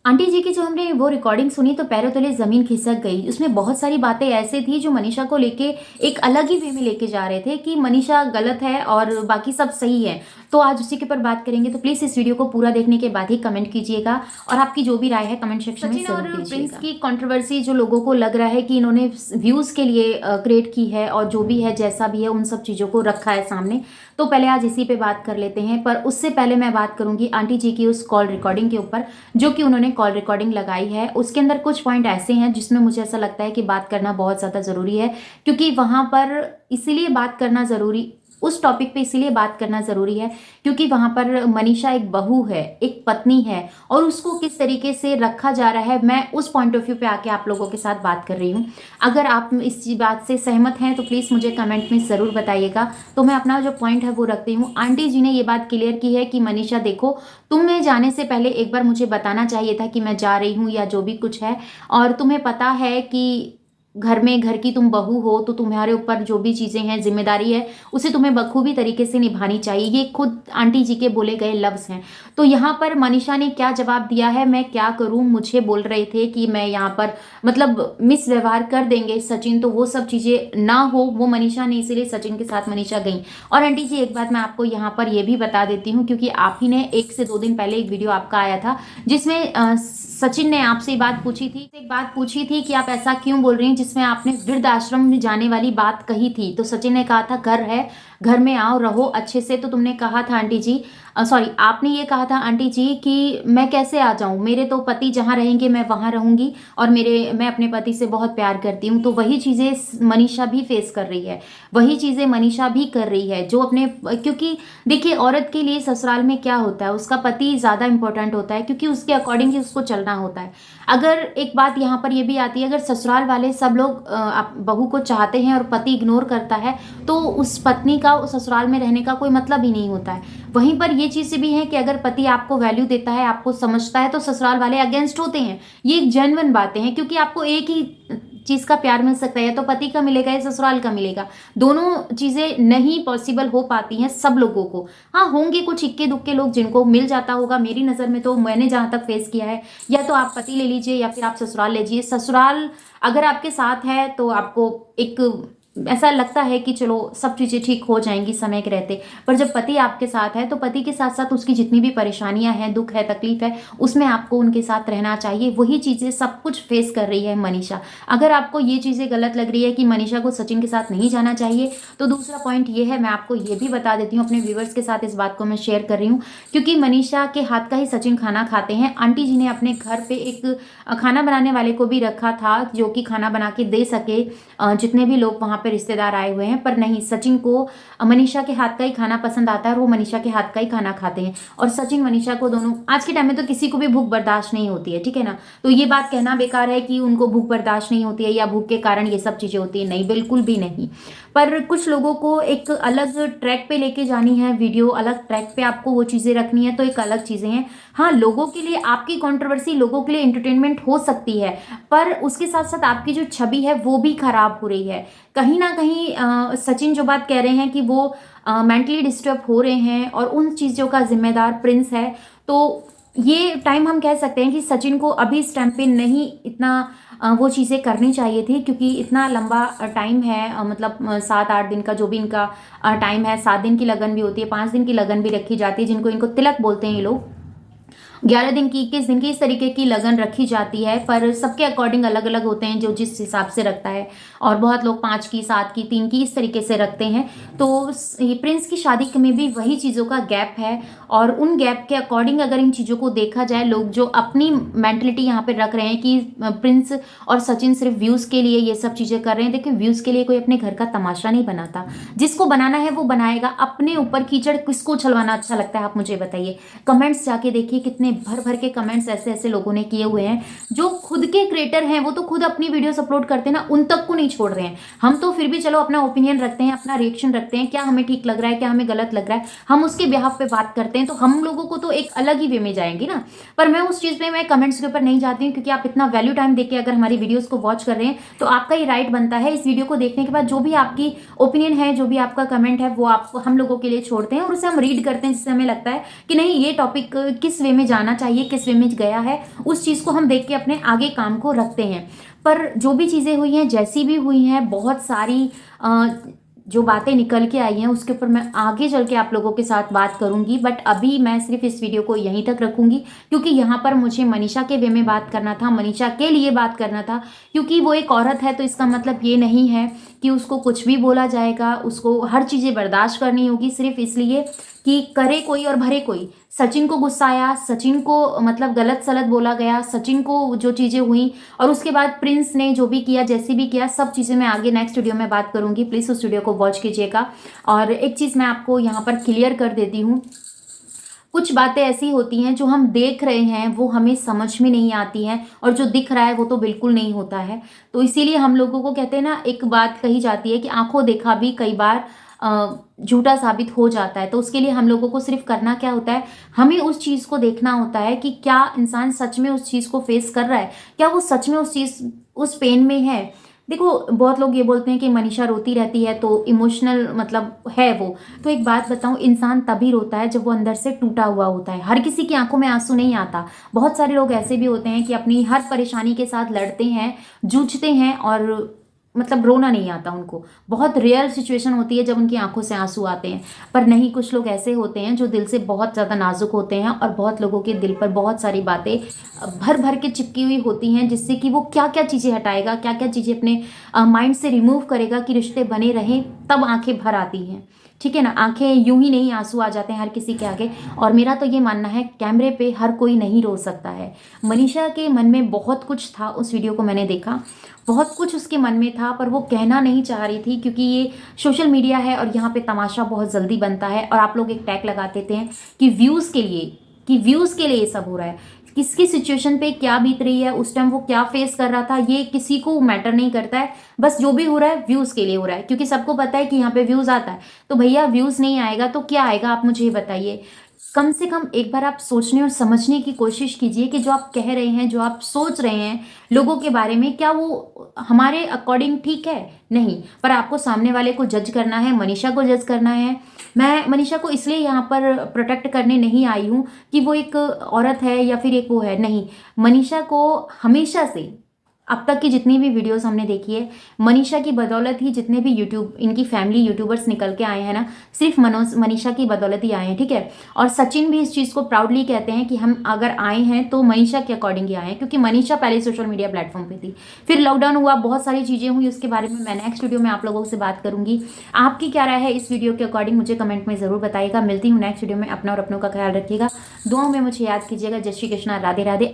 Aunty जी की जो हमने वो रिकॉर्डिंग सुनी तो पैरों तले ज़मीन खिसक गई। उसमें बहुत सारी बातें ऐसे थी जो मनीषा को लेके एक अलग ही वे में लेके जा रहे थे कि मनीषा गलत है और बाकी सब सही है। तो आज उसी के ऊपर बात करेंगे, तो प्लीज़ इस वीडियो को पूरा देखने के बाद ही कमेंट कीजिएगा और आपकी जो भी राय है कमेंट सेक्शन में ज़रूर दीजिएगा। प्रिंस की कंट्रोवर्सी जो लोगों को लग रहा है कि इन्होंने व्यूज़ के लिए क्रिएट की है और जो भी है जैसा भी है उन सब चीज़ों को रखा है सामने, तो पहले आज इसी पे बात कर लेते हैं। पर उससे पहले मैं बात करूंगी आंटी जी की उस कॉल रिकॉर्डिंग के ऊपर जो कि उन्होंने कॉल रिकॉर्डिंग लगाई है। उसके अंदर कुछ पॉइंट ऐसे हैं जिसमें मुझे ऐसा लगता है कि बात करना बहुत ज़्यादा ज़रूरी है, क्योंकि वहाँ पर इसीलिए बात करना ज़रूरी उस टॉपिक पे इसीलिए बात करना ज़रूरी है क्योंकि वहाँ पर मनीषा एक बहू है, एक पत्नी है और उसको किस तरीके से रखा जा रहा है, मैं उस पॉइंट ऑफ व्यू पे आके आप लोगों के साथ बात कर रही हूँ। अगर आप इस बात से सहमत हैं तो प्लीज़ मुझे कमेंट में ज़रूर बताइएगा। तो मैं अपना जो पॉइंट है वो रखती हूँ। आंटी जी ने ये बात क्लियर की है कि मनीषा देखो, तुम्हें जाने से पहले एक बार मुझे बताना चाहिए था कि मैं जा रही हूँ या जो भी कुछ है, और तुम्हें पता है कि घर में घर की तुम बहू हो तो तुम्हारे ऊपर जो भी चीज़ें हैं जिम्मेदारी है उसे तुम्हें बखूबी तरीके से निभानी चाहिए। ये खुद आंटी जी के बोले गए लफ्ज़ हैं। तो यहाँ पर मनीषा ने क्या जवाब दिया है, मैं क्या करूँ, मुझे बोल रहे थे कि मैं यहाँ पर मतलब मिस व्यवहार कर देंगे सचिन, तो वो सब चीज़ें ना हो, वो मनीषा ने इसीलिए सचिन के साथ मनीषा गई। और आंटी जी एक बात मैं आपको यहाँ पर ये भी बता देती हूँ, क्योंकि आप ही ने 1 से 2 दिन पहले एक वीडियो आपका आया था जिसमें सचिन ने आपसे बात पूछी थी कि आप ऐसा क्यों बोल रही हैं, जिसमें आपने वृद्ध आश्रम में जाने वाली बात कही थी। तो सचिन ने कहा था घर है, घर में आओ, रहो अच्छे से। तो तुमने कहा था आंटी जी, सॉरी आपने ये कहा था आंटी जी कि मैं कैसे आ जाऊं, मेरे तो पति जहां रहेंगे मैं वहां रहूंगी और मैं अपने पति से बहुत प्यार करती हूं। तो वही चीज़ें मनीषा भी फेस कर रही है, वही चीज़ें मनीषा भी कर रही है जो अपने, क्योंकि देखिए औरत के लिए ससुराल में क्या होता है, उसका पति ज़्यादा इंपॉर्टेंट होता है क्योंकि उसके अकॉर्डिंग ही उसको चलना होता है। अगर एक बात यहाँ पर ये भी आती है, अगर ससुराल वाले सब लोग बहू को चाहते हैं और पति इग्नोर करता है तो उस पत्नी का उस ससुराल में रहने का कोई मतलब ही नहीं होता है। वहीं पर ये चीज़ भी है कि अगर पति आपको वैल्यू देता है, आपको समझता है, तो ससुराल वाले अगेंस्ट होते हैं। ये एक जेन्युइन बातें हैं, क्योंकि आपको एक ही चीज़ का प्यार मिल सकता है, या तो पति का मिलेगा या ससुराल का मिलेगा। दोनों चीज़ें नहीं पॉसिबल हो पाती हैं सब लोगों को। हाँ, होंगे कुछ इक्के दुक्के लोग जिनको मिल जाता होगा। मेरी नज़र में तो मैंने जहाँ तक फेस किया है, या तो आप पति ले लीजिए या फिर आप ससुराल लीजिए। ससुराल अगर आपके साथ है तो आपको एक ऐसा लगता है कि चलो सब चीज़ें ठीक हो जाएंगी समय के रहते, पर जब पति आपके साथ है तो पति के साथ साथ उसकी जितनी भी परेशानियां हैं, दुख है, तकलीफ है, उसमें आपको उनके साथ रहना चाहिए। वही चीज़ें सब कुछ फेस कर रही है मनीषा। अगर आपको ये चीज़ें गलत लग रही है कि मनीषा को सचिन के साथ नहीं जाना चाहिए, तो दूसरा पॉइंट ये है, मैं आपको ये भी बता देती हूँ, अपने व्यूवर्स के साथ इस बात को मैं शेयर कर रही हूँ, क्योंकि मनीषा के हाथ का ही सचिन खाना खाते हैं। आंटी जी ने अपने घर पे एक खाना बनाने वाले को भी रखा था जो कि खाना बना के दे सके जितने भी लोग वहाँ पे रिश्तेदार आए हुए हैं, पर नहीं, सचिन को मनीषा के हाथ का ही खाना पसंद आता है और वो मनीषा के हाथ का ही खाना खाते हैं। और सचिन मनीषा को दोनों, आज के टाइम में तो किसी को भी भूख बर्दाश्त नहीं होती है, ठीक है ना। तो ये बात कहना बेकार है कि उनको भूख बर्दाश्त नहीं होती है या भूख के कारण ये सब चीज़ें होती है, नहीं, बिल्कुल भी नहीं। पर कुछ लोगों को एक अलग ट्रैक पे लेके जानी है वीडियो, अलग ट्रैक पे आपको वो चीज़ें रखनी है, तो एक अलग चीज़ें हैं। हाँ, लोगों के लिए आपकी कंट्रोवर्सी लोगों के लिए एंटरटेनमेंट हो सकती है, पर उसके साथ साथ आपकी जो छवि है वो भी खराब हो रही है। कहीं ना कहीं सचिन जो बात कह रहे हैं कि वो मेंटली डिस्टर्ब हो रहे हैं और उन चीज़ों का जिम्मेदार प्रिंस है, तो ये टाइम हम कह सकते हैं कि सचिन को अभी इस टाइम पे नहीं इतना वो चीज़ें करनी चाहिए थी, क्योंकि इतना लंबा टाइम है, मतलब 7-8 दिन का जो भी इनका टाइम है। 7 दिन की लगन भी होती है, 5 दिन की लगन भी रखी जाती है, जिनको इनको तिलक बोलते हैं ये लोग। 11 दिन की, 21 दिन की, इस तरीके की लगन रखी जाती है, पर सबके अकॉर्डिंग अलग अलग होते हैं जो जिस हिसाब से रखता है। और बहुत लोग 5 की, 7 की, 3 की, इस तरीके से रखते हैं। तो ये प्रिंस की शादी में भी वही चीज़ों का गैप है, और उन गैप के अकॉर्डिंग अगर इन चीज़ों को देखा जाए, लोग जो अपनी मेंटलिटी यहाँ पे रख रहे हैं कि प्रिंस और सचिन सिर्फ व्यूज़ के लिए ये सब चीज़ें कर रहे हैं। देखिए, व्यूज़ के लिए कोई अपने घर का तमाशा नहीं बनाता, जिसको बनाना है वो बनाएगा। अपने ऊपर कीचड़ किसको उछलवाना अच्छा लगता है, आप मुझे बताइए। कमेंट्स जाके देखिए, कितने भर भर के कमेंट्स ऐसे ऐसे लोगों ने किए हुए हैं। जो खुद के क्रिएटर हैं वो तो खुद अपनी वीडियोस अपलोड करते हैं ना, उन तक को नहीं छोड़ रहे हैं। हम तो फिर भी चलो अपना ओपिनियन रखते हैं, अपना रिएक्शन रखते हैं, क्या हमें ठीक लग रहा है, क्या हमें गलत लग रहा है, हम उसके बिहाफ पे बात करते हैं। तो हम लोगों को तो एक अलग ही वे में जाएंगे ना। पर मैं उस चीज़ में, मैं कमेंट्स के ऊपर नहीं जाती हूँ, क्योंकि आप इतना वैल्यू टाइम देके अगर हमारी वीडियोस को वॉच कर रहे हैं तो आपका ही राइट बनता है इस वीडियो को देखने के बाद जो भी आपकी ओपिनियन है, जो भी आपका कमेंट है, वो आप हम लोगों के लिए छोड़ते हैं और उसे हम रीड करते हैं, जिससे हमें लगता है कि नहीं, ये टॉपिक किस वे में जाना जाना चाहिए, किस वे में गया है, उस चीज़ को हम देख के अपने आगे काम को रखते हैं। पर जो भी चीज़ें हुई हैं, जैसी भी हुई हैं, बहुत सारी जो बातें निकल के आई हैं उसके ऊपर मैं आगे चल के आप लोगों के साथ बात करूंगी, बट अभी मैं सिर्फ इस वीडियो को यहीं तक रखूंगी, क्योंकि यहाँ पर मुझे मनीषा के वे में बात करना था, मनीषा के लिए बात करना था। क्योंकि वो एक औरत है तो इसका मतलब ये नहीं है कि उसको कुछ भी बोला जाएगा, उसको हर चीज़ें बर्दाश्त करनी होगी सिर्फ इसलिए कि करे कोई और भरे कोई। सचिन को गुस्सा आया, सचिन को मतलब गलत सलत बोला गया, सचिन को जो चीज़ें हुई, और उसके बाद प्रिंस ने जो भी किया, जैसे भी किया, सब चीज़ें मैं आगे नेक्स्ट वीडियो में बात करूंगी। प्लीज़ उस वीडियो को वॉच कीजिएगा। और एक चीज़ मैं आपको यहाँ पर क्लियर कर देती हूँ, कुछ बातें ऐसी होती हैं जो हम देख रहे हैं वो हमें समझ में नहीं आती हैं, और जो दिख रहा है वो तो बिल्कुल नहीं होता है। तो इसीलिए हम लोगों को कहते हैं ना, एक बात कही जाती है कि आंखों देखा भी कई बार झूठा साबित हो जाता है। तो उसके लिए हम लोगों को सिर्फ करना क्या होता है, हमें उस चीज़ को देखना होता है कि क्या इंसान सच में उस चीज़ को फेस कर रहा है, क्या वो सच में उस चीज़ उस पेन में है। देखो, बहुत लोग ये बोलते हैं कि मनीषा रोती रहती है तो इमोशनल मतलब है वो। तो एक बात बताऊं, इंसान तभी रोता है जब वो अंदर से टूटा हुआ होता है। हर किसी की आंखों में आंसू नहीं आता। बहुत सारे लोग ऐसे भी होते हैं कि अपनी हर परेशानी के साथ लड़ते हैं, जूझते हैं, और मतलब रोना नहीं आता उनको। बहुत रेयर सिचुएशन होती है जब उनकी आंखों से आंसू आते हैं। पर नहीं, कुछ लोग ऐसे होते हैं जो दिल से बहुत ज़्यादा नाजुक होते हैं, और बहुत लोगों के दिल पर बहुत सारी बातें भर भर के चिपकी हुई होती हैं, जिससे कि वो क्या क्या चीज़ें हटाएगा, क्या क्या चीज़ें अपने माइंड से रिमूव करेगा कि रिश्ते बने रहें, तब आंखें भर आती हैं। ठीक है ना, आंखें यूं ही नहीं, आंसू आ जाते हैं हर किसी के आगे। और मेरा तो ये मानना है, कैमरे पे हर कोई नहीं रो सकता है। मनीषा के मन में बहुत कुछ था, उस वीडियो को मैंने देखा, बहुत कुछ उसके मन में था, पर वो कहना नहीं चाह रही थी, क्योंकि ये सोशल मीडिया है और यहाँ पे तमाशा बहुत जल्दी बनता है। और आप लोग एक टैग लगा देते हैं कि व्यूज़ के लिए, ये सब हो रहा है। किसकी सिचुएशन पे क्या बीत रही है, उस टाइम वो क्या फेस कर रहा था, ये किसी को मैटर नहीं करता है। बस जो भी हो रहा है व्यूज़ के लिए हो रहा है, क्योंकि सबको पता है कि यहाँ पे व्यूज़ आता है। तो भैया, व्यूज़ नहीं आएगा तो क्या आएगा, आप मुझे ये बताइए। कम से कम एक बार आप सोचने और समझने की कोशिश कीजिए कि जो आप कह रहे हैं, जो आप सोच रहे हैं लोगों के बारे में, क्या वो हमारे अकॉर्डिंग ठीक है? नहीं। पर आपको सामने वाले को जज करना है, मनीषा को जज करना है। मैं मनीषा को इसलिए यहाँ पर प्रोटेक्ट करने नहीं आई हूँ कि वो एक औरत है या फिर एक वो है, नहीं। मनीषा को हमेशा से, अब तक की जितनी भी वीडियोस हमने देखी है, मनीषा की बदौलत ही जितने भी यूट्यूब इनकी फैमिली यूट्यूबर्स निकल के आए हैं ना, सिर्फ मनीषा की बदौलत ही आए हैं। ठीक है। और सचिन भी इस चीज़ को प्राउडली कहते हैं कि हम अगर आए हैं तो मनीषा के अकॉर्डिंग ही आए हैं, क्योंकि मनीषा पहले सोशल मीडिया प्लेटफॉर्म पे थी, फिर लॉकडाउन हुआ, बहुत सारी चीज़ें हुई, उसके बारे में मैं नेक्स्ट वीडियो में आप लोगों से बात करूंगी। आपकी क्या राय है इस वीडियो के अकॉर्डिंग, मुझे कमेंट में ज़रूर बताइएगा। मिलती हूँ नेक्स्ट वीडियो में। अपना और अपनों का ख्याल रखिएगा, दुआओं में मुझे याद कीजिएगा। जय श्री कृष्णा, राधे राधे।